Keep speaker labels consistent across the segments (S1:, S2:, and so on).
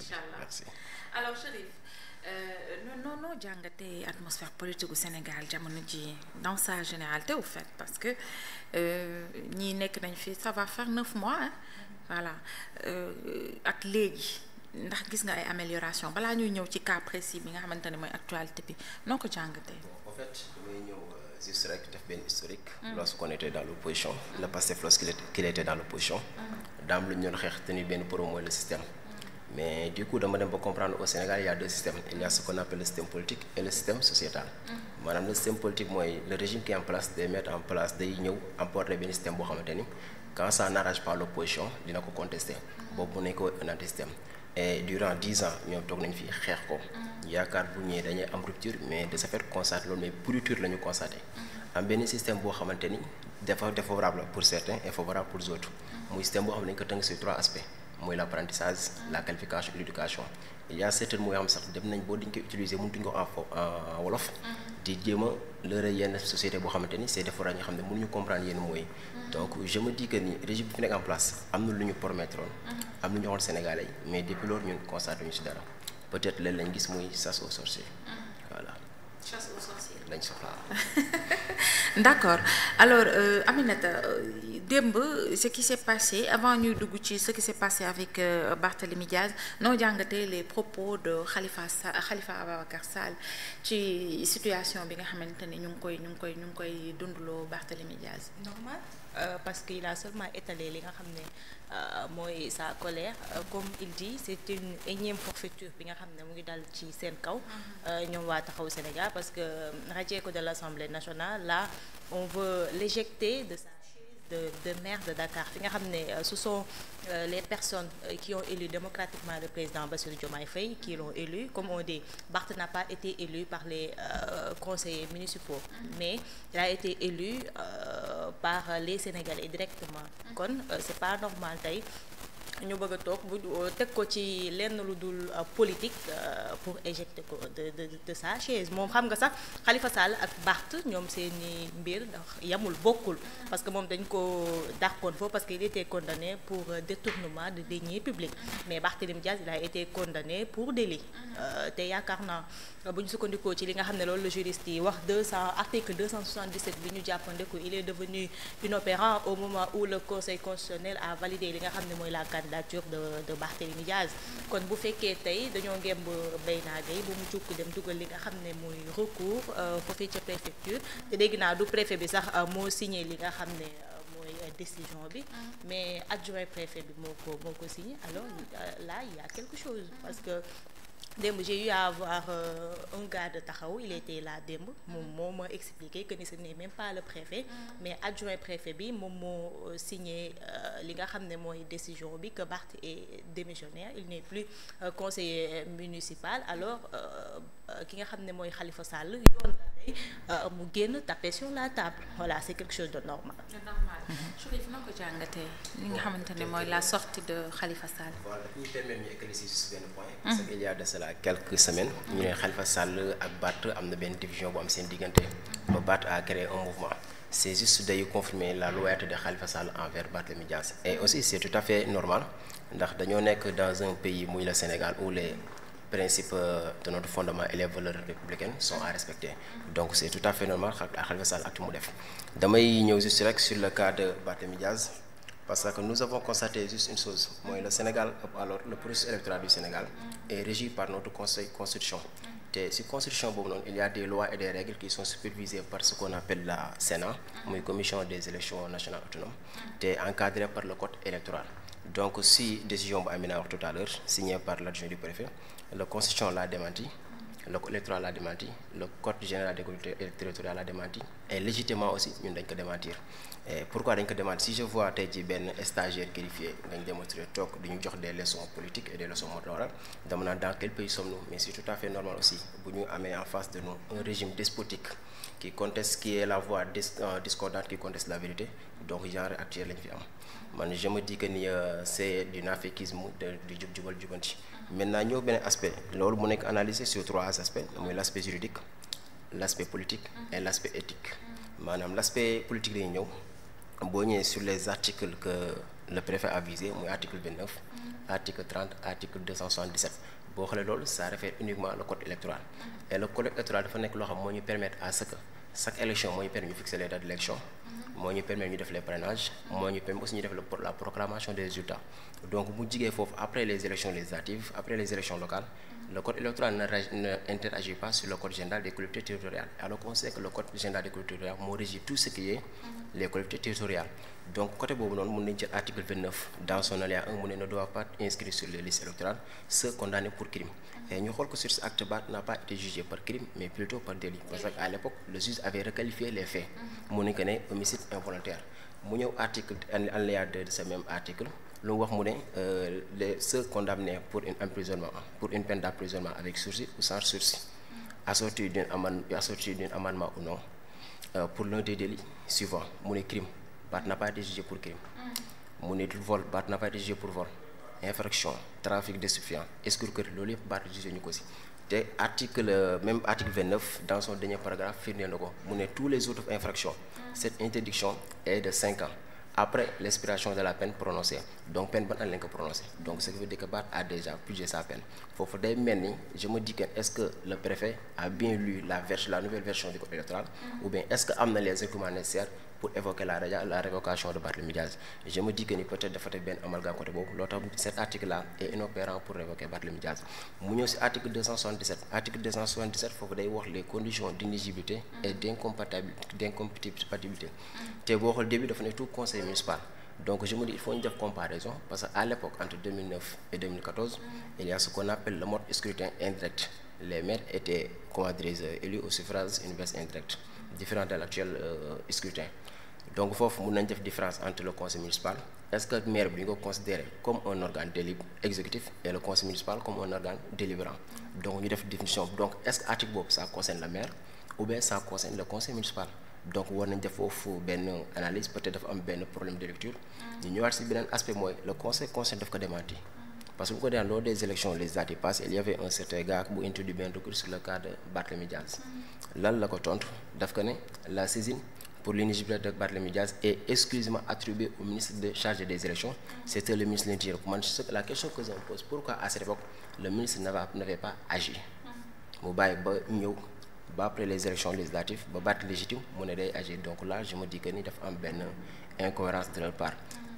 S1: macha allah
S2: merci.
S1: alors Chérif non jàngatee atmosphère politique gu Sénégal jamono ji dans sa généralité au fait parce que ñii nekk nañ fi ça va faire 9 mois hein? Voilà ak léegi ndax gis nga ay amélioration balaa ñuy ñëw ci cas précis bi nga xamante ne mooy actualité bi noo ko jàngatee.
S2: En fait damay ñëw juste rek def benn historique. Lorsqu'on était dans l'opposition le Pastef lorsqu'il était dans l'opposition daam lu ñu doon xeex tenir benn pro mooy le système. Mais du coup dama dem ba comprendre au Sénégal il y a deux systèmes il y a ce qu'on appelle le système politique et le système sociétal. maanaam le système politique mooy le régime qui est en place day mettre en place day ñëw emporter benn système boo xamante ni quand ça n'arrange pas l'opposition dina ko contester. boobu mu nekk un anti-système. Et durant 10 ans ñoom toog nañ fi xeex ko. yaakaar bu ñëwee dañuy am rupture mais de ce fait constaté loolu mais pourriture la ñu constaté. am benn système boo xamante ni dafa défavorable pour certains et favorable pour d'autres. muy système boo xam ne dañu ko tënk sur 3 aspects. mooy l'apprentissage la qualification et l'éducation il y a certaines mooy xam sax dem nañ boo dañ koy utiliser mënutuñ ko en wolof di jéem a lëre yenn société boo xamante ni c'est des fois ñoo xam ne mënuñu comprendre yenn mooy donc je me dis que ni régime bi fi nekk en place am na lu ñu promettre am lu ñu waxoon Sénégalais mais depuis loolu ñun constaté ñu ci dara peut-être leen lañ gis muy chasse aux sorciers voilà.
S1: chasse aux sorciers
S2: lañ soxla.
S1: D'accord alors Aminata démb ce qui s'est passé avant ñuy dugg ci ce qui s'est passé avec Barthélémy Diaz noo jàngatee les propos de Khalifa Ababacar Sall ci situation bi nga xamante ne ñu ngi koy dundaloo Barthélémy Diaz.
S3: Normal parce qu'il a seulement étalé li nga xam ne mooy sa colère comme il dit c'est une énième forfaiture bi nga xam ne mu ngi dal ci seen kaw ñoom waa Taxawu Sénégal parce que radié ko de l'Assemblée nationale là on veut l'éjecter de sa chaise de maire de Dakar fi nga xam ne ce sont les personnes qui ont élu démocratiquement le président Bassirou Diomaye Faye qui l'ont élu comme on dit Barth n'a pas été élu par les conseillers municipaux mais il a été élu par les Sénégalais directement kon c'est pas normal tey ñu bëgg a toog bu teg ko ci lenn lu dul politique pour éjecter ko de sa chaise moom xam nga sax Khalifa Sall ak Barth ñoom seeni mbir ndax yamul bokkul parce que moom dañ ko dàqoon foofu parce que il était condamné pour détournement de deniers publics mais Barthélémy Diaz il a été condamné pour délit te yaakaar naa bu ñu sukkandikoo ci li nga xam ne loolu le juriste yi wax article 277 bi ñu jàppandeku il est devenu inopérant au moment où le conseil constitutionnel a validé li nga xam ne mooy la candidature de Barthélémy Diaz kon bu fekkee tey dañoo ngemb Bayna Gueye bu mu jukk dem dugal li nga xam ne mooy recours foofee ca préfecture te dégg naa du préfet bi sax moo signé li nga xam ne mooy décision bi mais adjoint préfet bi moo ko signé alors là il y a quelque chose parce que démb j'ai eu à avoir un gars de Taxawu il était là démb moom moo ma expliqué que ni ce n'est même pas le préfet mais adjoint préfet bi moom moo signé li nga xam ne mooy décision bi que Barth est démissionnaire il n'est plus conseiller municipal alors ki nga xam ne mooy Khalifa Sall yoon la mu génn taper sur la table voilà c'est quelque chose de normal.
S1: Chérif noo ko jàngatee li nga xamante ne mooy la sortie de Khalifa Sall.
S2: voilà ñu permettre ñu éclaircir sur benn point. parce qu'il y a de cela quelques semaines. ñu ne Khalifa Sall ak Barth am na benn division bu am seen diggante. ba Barth a créé un mouvement. c'est juste day confirmer la loyauté de Khalifa Sall envers Barthélémy Diaz. et aussi c'est tout à fait normal ndax dañoo nekk dans un pays muy le Sénégal où les principes de notre fondement et les valeurs républicaines sont à respecter donc c'est tout à fait normal Khalifa Sall acte mu def damay ñëw juste rek sur le cas de Barthélémy Diaz parce que nous avons constaté juste une chose mooy le Sénégal alors le processus électoral du Sénégal est régi par notre constitution te ci constitution boobu noonu il y a des lois et des règles qui sont supervisées par ce qu'on appelle la Sénat muy commission des élections nationales autonomes te encadré par le code électoral donc si décision bu Amina wax tout à l'heure signée par l'adjoint du préfet la constitution l'a démenti le code électoral l'a démenti le code général des collectivités territoriales l'a démenti et légitimement aussi ñun dañ ko démentir et pourquoi dañ ko démentir si je vois tey ci benn stagiaire qualifié dañ démontrer toog di ñu jox des leçons politiques et des leçons morales dama naan dans quel pays sommes-nous mais c'est tout à fait normal aussi bu ñu amee en face de nous un régime despotique qui conteste qui est la voix discordante qui conteste la vérité donc genre actuel lañ fi am man je me dis que ni c'est du naaféqisme di jubal jubanti maintenant ñëw beneen aspect loolu mu nekk analysé sur 3 aspects mooy l'aspect juridique l'aspect politique et l'aspect éthique maanaam l'aspect politique dañuy ñëw boo ñëwee sur les articles que le préfet a visé muy article 29 article 30 article 277 boo xoolee loolu ça réfère uniquement le code électoral et le code électoral dafa nekk loo xam moo ñu permettre à ce que chaque élection moo ñu permettre ñu fixer les dates d'élection moo ñu permettre ñu def les parrainages moo ñu permettre aussi ñu def la proclamation des résultats donc bu jigee foofu après les élections législatives après les élections locales le code électoral ne interagit pas sur le code général des collectivités territoriales alors qu'on sait que le code général des collectivités territoriales moo régit tout ce qui est les collectivités territoriales donc côté boobu noonu mën nañu jël article 29 dans son alinéa 1 mu ne doit pas inscrire sur les listes électorales ceux condamnés pour crime et ñu xool ko sur cet acte n'a pas été jugé par crime mais plutôt par délit parce que à l'époque le juge avait requalifié les faits mu ne que ne homicide involontaire mu ñëw article alinéa 2 de ce même article lu wax mu ne ceux condamnés pour une peine d'emprisonnement avec sursis ou sans sursis assorti d'un amendement ou non pour l'un des délits suivants mu ne crime Barth n'a pas été jugé pour crime mu ne vol Barth n'a pas été jugé pour vol infraction trafic de stupéfiants escroquerie loolu yëpp Barth jugé ñu ko ci te même article 29 dans son dernier paragraphe firndeel na ko mu ne tous les autres infractions cette interdiction est de 5 ans après l'expiration de la peine prononcée donc peine ban an lañ ko prononcé donc ce qui veut dire que Barth a déjà purgé sa peine foofu day mel ni je me dis que est-ce que le préfet a bien lu la nouvelle version du code électoral ou bien est-ce que am na les documents nécessaires pour évoquer la révocation de Barthélémy Dias je me dis que ni peut-être dafa def benn amalgame côté boobu loo tax cet article là est inopérant pour révoquer Barthélémy Dias mu ñëw ci article 277 foofu day wax les conditions d'inéligibilité et d'incompatibilité te boo xool début dafa ne tout conseil municipal donc je me dis il faut ñu def comparaison parce que à l'époque entre 2009 et 2014 il y a ce qu'on appelle le mode scrutin indirect les maires étaient élus au suffrage universel indirect différent de l'actuel scrutin donc foofu mën nañ def différence entre le conseil municipal est-ce que maire bi ñu ko considérer comme un organe exécutif et le conseil municipal comme un organe délibérant donc ñu def définition donc est-ce que article boobu ça concerne le maire ou bien ça concerne le conseil municipal donc war nañ def foofu benn analyse peut-être dafa am benn problème de lecture ñu ñëwaat ci beneen aspect mooy le conseil daf ko démenti parce que bu ko dee lors des élections législatives passées il y avait un certain gars bu introduit benn recours sur le cas de Barthélémy Dias lan la ko tontu daf ko ne la saisine pour l'inéligibilité de Barthélémy Dias est exclusivement attribuée au ministre chargé des élections c'était le ministre de l'Intérieur la question que je me pose pourquoi à cette époque le ministre n'avait pas agi mu bàyyi ba ñëw ba après les élections législatives ba Barth légitime mu ne day agir donc là je me dis que ni dafa am benn incohérence de leur part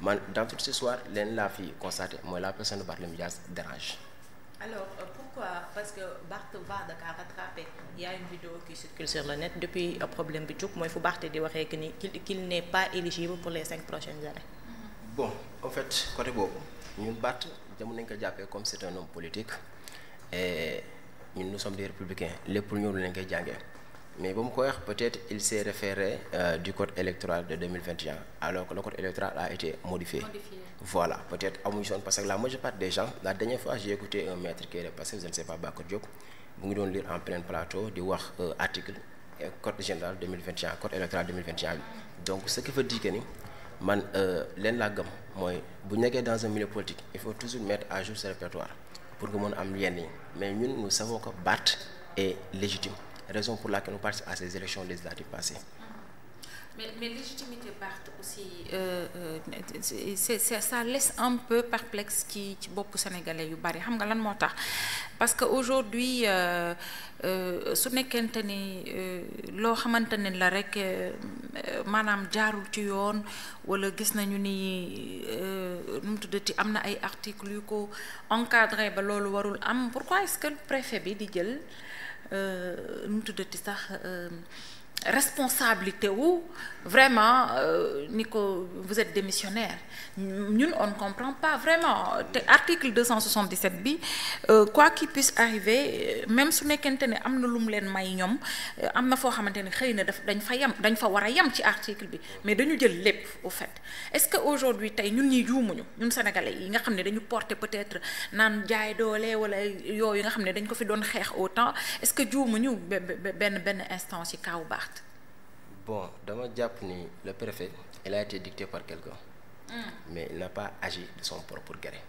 S2: man dans toute cette histoire leen laa fi constaté mooy la personne de Barthélémy Dias dérange.
S3: Alors pourquoi parce que Barth va de ka rattraper il y a une vidéo qui circule sur le net depuis problème bi jóg mooy fu Barth di waxee que ni qu'il n'est pas éligible pour les 5 prochaines années.
S2: Bon en fait côté boobu ñun Barth jamono nañ ko jàppee comme c'est un homme politique et ñun nous sommes des républicains lépp lu ñëw lañ koy jàngee mais ba mu ko wax peut-être il s'est référé du code électoral de 2021 alors que le code électoral a été modifié. Voilà peut-être amuñu son parce que la majeure partie des gens la dernière fois j'ai écouté un maître qui est passé je ne sais pas Bakar Diop mu ngi doon lire en plein plateau di wax article code général 2021 code électoral 2021 bi donc ce qui veut dire que ni man leen laa gëm mooy bu nekkee dans un milieu politique il faut toujours mettre à jour ce répertoire pour que mën a am yenn yi mais ñun nous savons que Barth est légitime raison pour laquelle nous participons à ces élections législatives passées.
S1: Mais légitimité Barth aussi ça laisse un peu perplexe ci boppu sénégalais yu bari xam nga lan moo tax parce que aujourd'hui su nekkente ni loo xamante ne la rek maanaam jaarul ci yoon wala gis nañu ni nu mu tuddati am na ay articles yu ko encadré ba loolu warul am pourquoi est-ce que le préfet bi di jël nu mu tuddati sax responsabilité wu vraiment ni ko vous êtes démissionnaire ñun on ne comprend pas vraiment te article 277 bi quoi qu'il puisse arriver même su nekkente ne am na lu mu leen may ñoom am na foo xamante ne xëy na dañ fa war a yem ci article bi mais dañu jël lépp au fait est-ce que aujourd'hui tey ñun ñi juumuñu ñun sénégalais yi nga xam ne dañu porter peut-être naan jaay doole wala yooyu nga xam ne dañ ko fi doon xeex autant est-ce que juumuñu benn instant ci kaw Barth.
S2: Bon dama jàpp ni le préfet il a été dicté par quelqu'un mais il n'a pas agi de son propre gré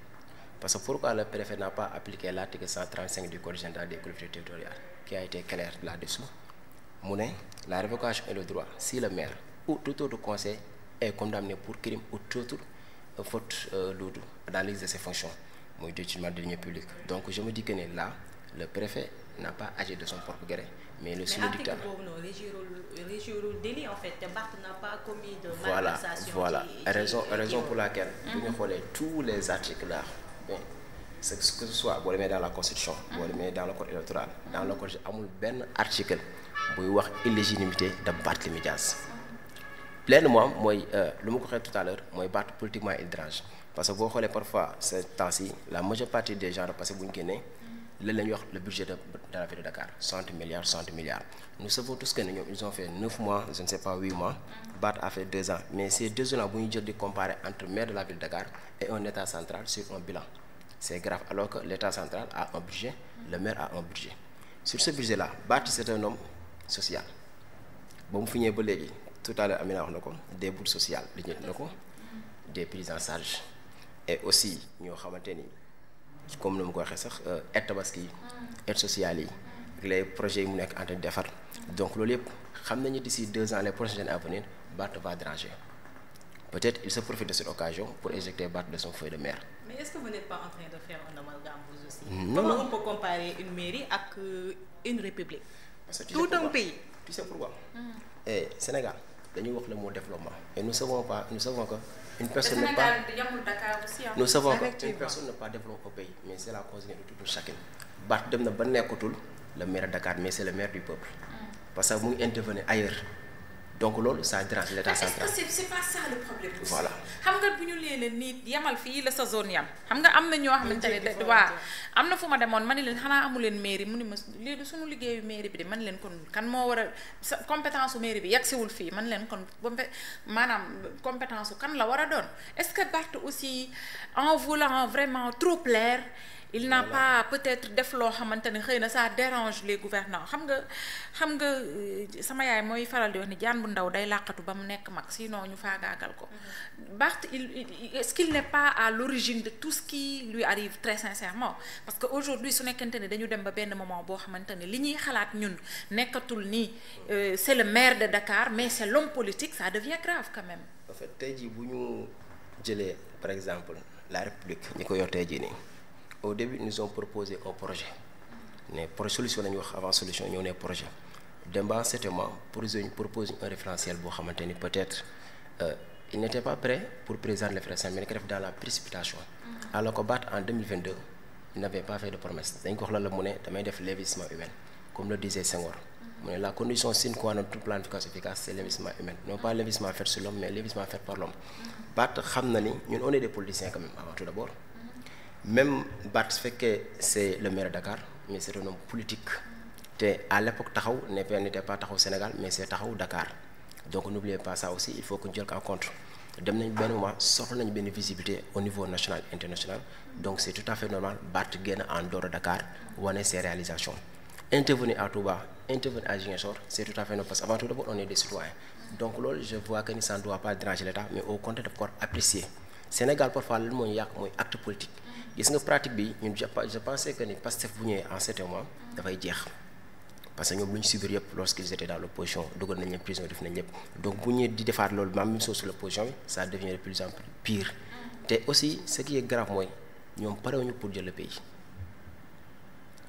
S2: parce que pourquoi le préfet n'a pas appliqué l'article 135 du code général des collectivités territoriales qui a été clair là-dessous mu ne la révocation est le droit si le maire ou tout autre conseil est condamné pour crime ou toute autre faute lourde dans l'exercice de ses fonctions mooy détournement de deniers publics. Donc je me dis que ne là le préfet n'a pas agi de son propre gré, mais le sous le dictat.
S3: Mais article boobu régirul délit en fait te Barth n'a pas commis de malversation.
S2: Voilà raison pour laquelle bu ñu xoolee tous les articles là bien c'est que ce soit boo demee dans la constitution boo demee dans le code électoral dans le code amul benn article buy wax illégitimité de Barthélémy Dias. Pleinement mooy lu ma ko waxee tout à l'heure mooy Barth politiquement il dérange parce que boo xoolee parfois ces temps-ci la majeure partie des gens parce que bu ñu génnee léeg la ñuy wax le budget de la ville de Dakar 60 milliards nous savons tous que ne ñoom ils ont fait 9 mois je ne sais pas 8 mois Barth a fait 2 ans mais ces 2 ans bu ñu jël di comparer entre maire de la ville de Dakar et un état central sur un bilan c'est grave alors que l'état central a un budget le maire a un budget sur ce budget là Barth c'est un homme social ba mu fi ñëwee ba léegi tout à l'heure Amina wax na ko des bourses sociales li ñu na ko des prises en charge et aussi ñoo xamante ni comme ni mu ko waxee sax aide tabaski yi aide sociale yi les projets yi mu nekk en train de defar donc loolu yëpp xam nañu d'ici 2 ans les prochaines années à venir Barth va déranger peut-être il se profite de cette occasion pour éjecter Barth de son feuille de maire.
S3: Mais est-ce que vous n'êtes pas en train de faire un amalgame vous aussi?
S2: Non.
S3: Comment on peut comparer une mairie ak une république?
S2: Parce que
S3: tout un pays.
S2: Tu sais pourquoi? Et Sénégal dañuy wax le mot développement et nous savons que une personne ne pas nous savons que une personne ne pas développer un pays mais c'est la cause de tout un chacun. Barth dem na ba nekkatul le maire de Dakar mais c'est le maire du peuple parce que mu ngi intervenir ailleurs donc loolu ça dérange l'état central.
S1: Est-ce que c'est pas ça le problème.
S2: Voilà
S1: xam nga bu ñu leen nit yamal fii la sa zone yam xam nga am na ñoo xamante ne waa am na fu ma demoon ma ne leen xanaa amu leen mairie mu ni ma léegi suñu liggéeyu mairie bi de man leen kon kan moo war a sa compétence su mairie bi yegsiwul fii man leen kon maanaam compétence su kan la war a doon est-ce que Barth aussi en voulant vraiment trop plaire il n'a pas peut-être def loo xamante ne xëy na ça dérange les gouvernants xam nga sama yaay mooy faral di wax ni jaan bu ndaw day làqatu ba mu nekk mag sinon ñu faagaagal ko. Barth est-ce qu'il n'est pas à l'origine de tout ce qui lui arrive très sincèrement parce que aujourd'hui su nekkante ne dañu dem ba benn moment boo xamante ne li ñuy xalaat ñun nekkatul ni c'est le maire de Dakar mais c'est l'homme politique ça devient grave quand même.
S2: En fait tey jii bu ñu jëlee par exemple la République ñi ko yor tey jii nii. Au début ils nous ont proposé un projet ne solution la ñu wax avant solution ñëw ne projet dem ba certainement proposer un référentiel boo xamante ni peut-être il n'était pas prêt pour présenter le référentiel mais dañ ko def dans la précipitation alors que Barth en 2022 il n'avait pas fait de promesse dañ ko wax la mu ne damay def l'investissement humain comme le disait Senghor mu ne la condition sine qua non toute planification efficace c'est l'investissement humain non pas l'investissement fait sur l'homme mais l'investissement fait par l'homme. Barth xam na ni ñun on est des politiciens quand même avant tout d'abord. Même Barth su fekkee c'est le maire de Dakar mais c'est un homme politique te à l'époque taxaw n'était pas taxaw Sénégal mais c'est taxaw Dakar donc n'oubliez pas ça aussi il faut que ñu jël en compte dem nañ benn moment soxla nañ benn visibilité au niveau national international donc c'est tout à fait normal Barth génn en dehors de Dakar wane ses réalisations intervenir à Touba intervenir à Ziguinchor c'est tout à fait normal parce que avant tout d'abord on est des citoyens donc loolu je vois que ni ça ne doit pas déranger l'État mais au contraire daf ko apprécier Sénégal parfois lan moo ñu yàq mooy acte politique. Gis nga pratique bi ñun je pensais que ni Pastef bu ñëwee en certain moment dafay jeex parce que ñoom lu ñu subir yëpp lorsqu'ils étaient dans l'opposition dugal nañ leen prison def nañ lépp donc bu ñëwee di defaat loolu même chose sur l'opposition bi ça devient de plus en plus pire te aussi ce qui est grave mooy ñoom parewuñu pour jël le pays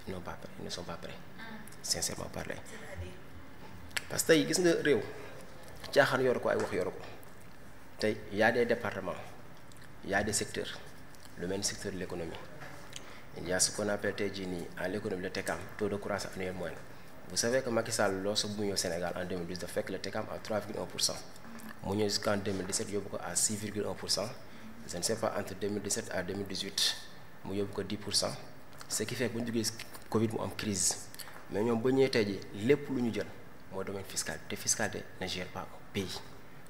S2: ils ne sont pas prêts sincèrement parler parce que tey gis nga réew caaxaan yoru ko ay wax yoru ko tey y a des départements y a des secteurs le même secteur de l'économie il y a ce qu'on appelle tey jii nii en l'économie le TECAM taux de croissance annuel moyen vous savez que Macky Sall lorsque bu ñëw Sénégal en 2012 dafa fekk le TECAM à 3,1% mu ñëw jusqu'en 2017 yóbbu ko à 6,1% je ne sais pas entre 2017 à 2018 mu yóbbu ko 10% ce qui fait que bu ñu duggee Covid mu am crise mais ñoom ba ñëwee tey jii lépp lu ñu jël mooy domaine fiscal te fiscalité ne gère pas un pays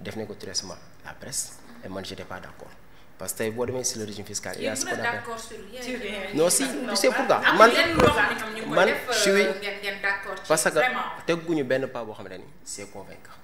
S2: def nañ ko tout récemment la presse et man j'étais pas d'accord. Parce que tey boo demee sur le régime fiscal il y a ce qu'on appelle non si tu sais pourquoi man je suis parce que tegguñu benn pas boo xamante ni c'est convaincant.